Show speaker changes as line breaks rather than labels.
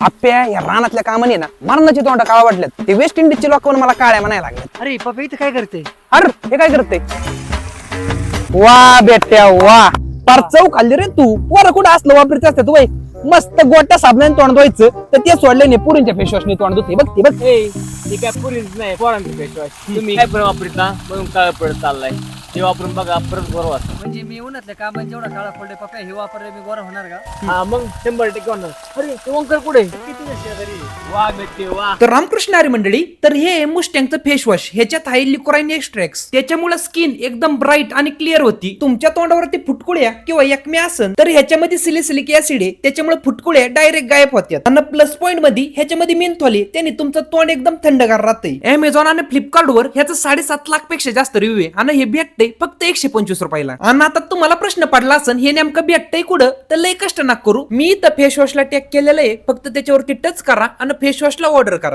आप्या या रानातल्या कामाने ना मरणाची तोंड काळा वाटल्यात. ते वेस्ट इंडिजचे लोक मला काळ्या म्हणायला लागल्यात.
अरे पप्पा इथं काय करते?
अरे हे काय करते? वा बेट्या वा, पार चव खाल्ली रे तू. वर कुठं असलं वापरत असतात वय. मस्त गोट्या साबणाने तोंड धुवायचं, तर ते सोडले नाही पुरींच्या फेसवॉशने तोंड धुते. बघ ते बघ.
हे काय पुरीच नाही, पोरांचं फेसवॉश. तुम्ही काय पण वापरता म्हणून काय पडत चाललाय. ते वापरून बघा, परत बरोबर वाटतं.
म्हणजे मी उन्हातल्या कामात जेवढा काळा पडले पप्पा हे वापरले मी गोरा होणार का?
हा मग 100% होणार. अरे ते वंकर कुठे? किती शेजारी. वा बेटे वा.
तर रामकृष्ण हरी मंडळी, तर हे मुस्टँगचं फेस वॉश. ह्याच्यात आहे लिकोराइन एक्स्ट्रॅक्ट. त्याच्यामुळे स्किन एकदम ब्राईट आणि क्लिअर होती. तुमच्या तोंडावरती फुटकुळ्या किंवा एकमे असन तर ह्याच्यामध्ये सिलिसिलिक ऍसिड आहे, त्याच्यामुळे फुटकुळ्या डायरेक्ट गायब होतात. आणि प्लस पॉईंट मध्ये ह्याच्यामध्ये मेंथॉल आहे, त्याने तुमचं तोंड एकदम थंडगार राहते. अमेझॉन आणि फ्लिपकार्ट वर ह्याचं 7.5 लाख पेक्षा जास्त रिव्ह्यू आहे आणि हे भेटते फक्त 125 रुपयाला. आणि आता तुम्हाला प्रश्न पडला असन हे नेमकं भेटतंय कुठं, तर लय कष्ट नका करू. मी तर फेस वॉशला टॅग केलेलं आहे, फक्त त्याच्यावरती टच करा आणि फेस वॉशला ऑर्डर करा.